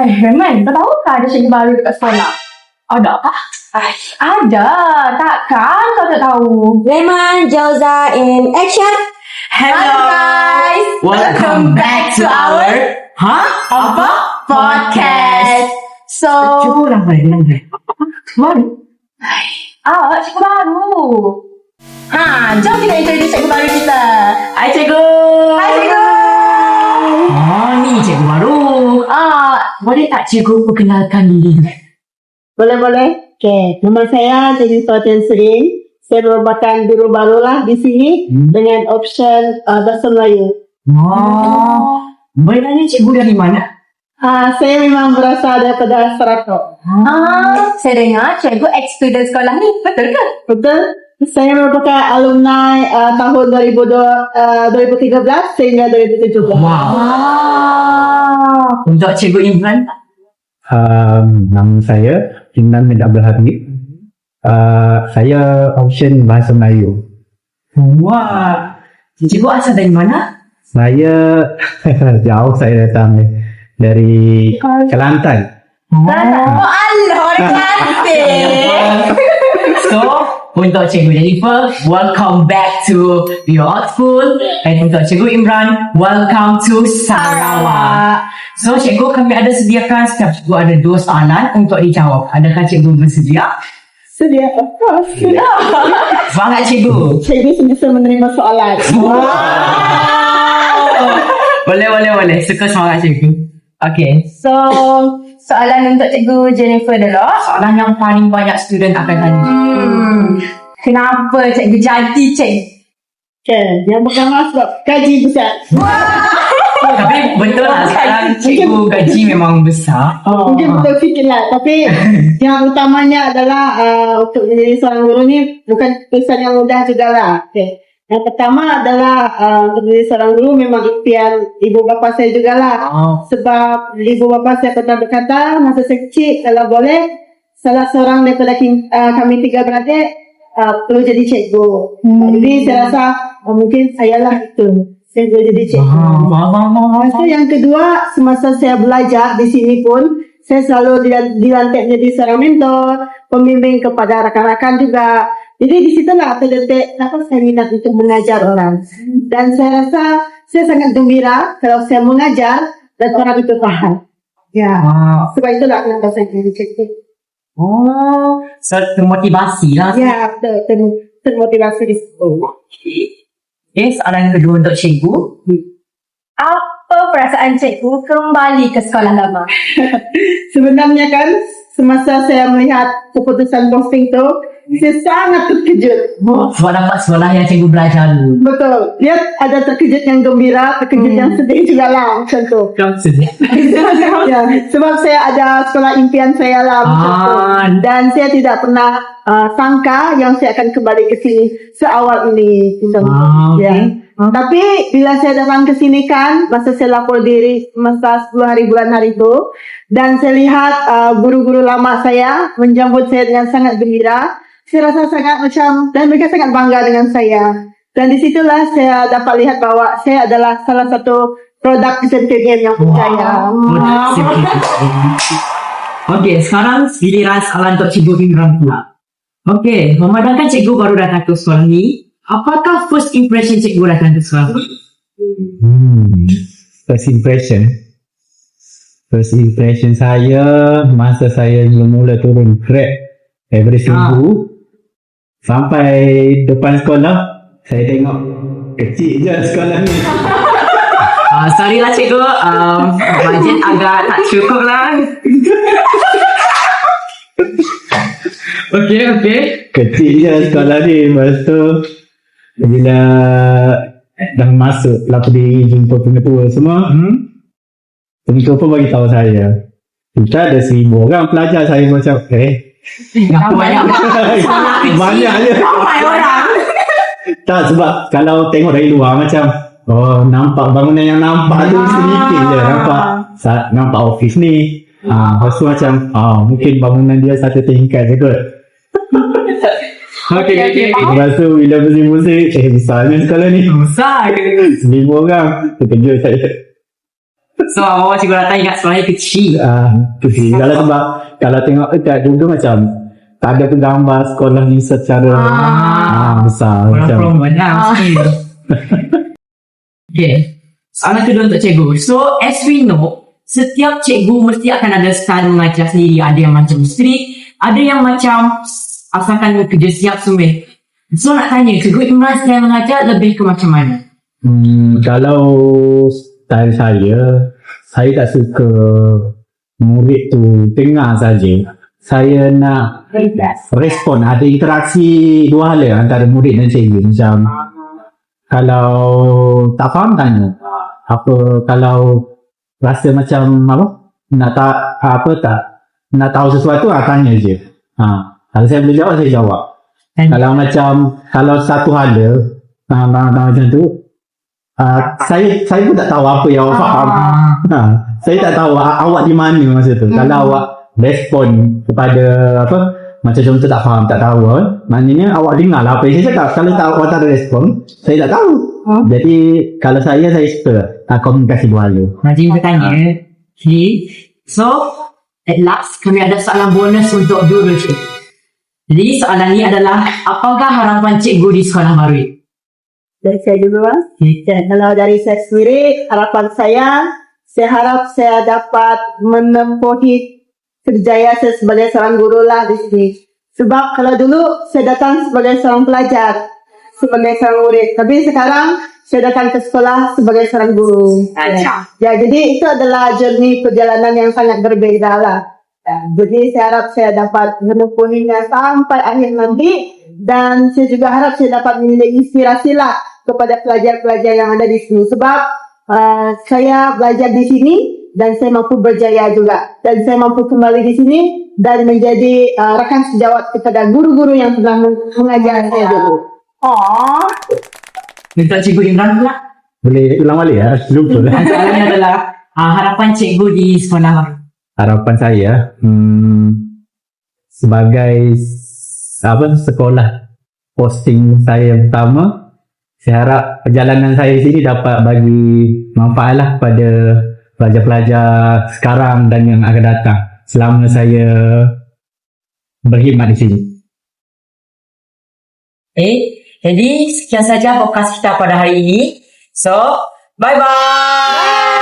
Raymond, kau tahu tak ada cikgu baru dekat sekolah? Ada kah? Ada. Takkan kau tak tahu? Raymond, Joza in action. Hello guys. Welcome back to our Apa? Podcast. So, Cikgu lah baru. cikgu baru. Jom kita introduce cikgu baru kita. Hai cikgu. Hai cikgu. Ni cikgu baru. Boleh tak cikgu perkenalkan diri? Boleh. Okay. Nama saya Cikgu Sotian Sering. Saya merupakan guru barulah di sini dengan option bahasa Melayu. Boleh tanya cikgu dari mana? Saya memang berasal daripada Sarawak. Saya dengar cikgu ex-student sekolah ni. Betul ke? Betul? Saya merupakan alumni tahun 2013 sehingga 2017. Untuk cikgu Imran? Nama saya Imran bin Abdul Habib. Saya option bahasa Melayu. Wah. Cikgu asal dari mana? Saya jauh saya datang dari Kelantan. Allah, orang cantik. So, untuk cikgu Jennifer, welcome back to your old school. And untuk cikgu Imran, welcome to Sarawak. So, cikgu kami ada sediakan setiap cikgu ada 2 soalan untuk dijawab. Adakah cikgu bersedia? Sedia, of course. Semangat cikgu. Cikgu semasa menerima soalan. Boleh. Suka semangat cikgu. Okay. So, soalan untuk cikgu Jennifer dulu. Soalan yang paling banyak student akan tanya. Kenapa cikgu jadi cikgu? Okay. Yang pertama sebab gaji besar. Tapi betul lah sekarang cikgu gaji memang besar. Mungkin betul sikit lah. Tapi yang utamanya adalah untuk menjadi seorang guru ni bukan pesan yang mudah jugalah. Okay. Yang pertama adalah untuk menjadi seorang guru memang impian ibu bapa saya jugalah. Sebab ibu bapa saya pernah berkata masa saya kecil kalau boleh salah seorang daripada kami 3 beradik perlu jadi cikgu. Jadi saya rasa mungkin sayalah itu. Saya boleh jadi cikgu. So yang kedua, semasa saya belajar di sini pun, saya selalu dilantik menjadi seorang mentor, pembimbing kepada rakan-rakan juga. Jadi di situlah terdetik kenapa saya minat untuk mengajar orang. Dan saya rasa saya sangat gembira kalau saya mengajar dan orang itu faham. Ya. Sebab itulah kenapa saya jadi cikgu. So termotivasi lah. Ya, betul. Termotivasi di situ. Okay, soalan kedua untuk cikgu. Apa perasaan cikgu kembali ke sekolah lama? Sebenarnya kan, semasa saya melihat keputusan posting tu, saya sangat terkejut. Sebab dapat sekolah yang cikgu belajar dulu. Betul. Lihat ada terkejut yang gembira, terkejut yang sedih juga lah macam tu. Kau sedih. Ya, sebab saya ada sekolah impian saya lah macam tu. Dan saya tidak pernah sangka yang saya akan kembali ke sini seawal ini. Ya. Tapi bila saya datang ke sini kan, masa saya lapor diri masa 10 hari bulan hari itu, dan saya lihat guru-guru lama saya menjemput saya dengan sangat gembira, saya rasa sangat macam, dan mereka sangat bangga dengan saya. Dan disitulah saya dapat lihat bahawa saya adalah salah satu produk Centurion yang percaya. Okey, sekarang giliran soalan untuk cikgu Imran pula. Okey, memandangkan cikgu baru datang ke sekolah ni, apakah first impression cikgu datang ke sekolah ni? First impression saya masa saya mula turun grab every seminggu sampai depan sekolah, saya tengok kecil je sekolah ni. Sorry lah cikgu, bajet agak tak cukup lah. Okay. Kecil je sekolah ni. Lepas tu bila dah masuk lah pergi jumpa pengetua semua, pengetua pun bagi tahu saya kita ada 1,000 orang pelajar. Saya macam Kenapa banyak? banyak je. Ramai orang. Tak, sebab kalau tengok dari luar macam nampak bangunan yang nampak tu sedikit je. Nampak office ni. Lepas tu macam mungkin bangunan dia 1 tingkat je kot. Okay. Lepas tu bila musim-musim besarnya sekolah ni. Besar. 1,000 orang. Terkejut saya. So, awak cikgu datang ingat sekolah ni kecil. Tu sih. Kalau sebab kalau tengok dekat juga macam tak ada tu gambar sekolah ni secara besar Orang macam. from mana mesti. Okay. Soalan kedua untuk cikgu. So, as we know, setiap cikgu mesti akan ada style mengajar sendiri. Ada yang macam strict, ada yang macam asalkan kerja siap semua. So, nak tanya, cikgu Imran style mengajar lebih ke macam mana? Kalau style saya tak suka murid tu dengar saja. Saya nak respon, ada interaksi dua hal antara murid dan cikgu. Macam kalau tak faham tanya. Kalau rasa macam nak tahu sesuatu tanya je. Kalau saya boleh jawab, saya jawab. Kalau satu hal macam tu, saya pun tak tahu apa yang awak faham. Saya tak tahu awak di mana masa tu. Kalau awak respon kepada macam contoh tak faham, tak tahu, maknanya awak dengar lah apa yang saya cakap. Kalau awak tak ada respon, saya tak tahu. Jadi kalau saya suka komunikasi dua hal. Najib bertanya. Okay. So, at last, kami ada soalan bonus untuk dua cikgu. Jadi, soalan ni adalah, apakah harapan cikgu di sekolah baru ini? Dari saya dulu kalau dari saya sendiri, harapan saya harap saya dapat menempuhi kerjaya saya sebagai seorang guru lah di sini. Sebab kalau dulu saya datang sebagai seorang pelajar, sebagai seorang murid, tapi sekarang saya datang ke sekolah sebagai seorang guru. Jadi itu adalah journey perjalanan yang sangat berbeza lah. Jadi saya harap saya dapat menempuhinya sampai akhir nanti, dan saya juga harap saya dapat menjadi inspirasi lah kepada pelajar-pelajar yang ada di sini. Sebab saya belajar di sini dan saya mampu berjaya juga, dan saya mampu kembali di sini dan menjadi rakan sejawat kepada guru-guru yang telah mengajar saya dulu. Untuk cikgu Imran pula. Boleh ulang balik ya? Lupa lah. Soalannya adalah harapan cikgu di sekolah baru. Harapan saya sebagai sekolah posting saya pertama, saya harap perjalanan saya sini dapat bagi manfaat lah pada pelajar-pelajar sekarang dan yang akan datang selama saya berkhidmat di sini. Jadi sekian saja podcast kita pada hari ini. So, bye-bye.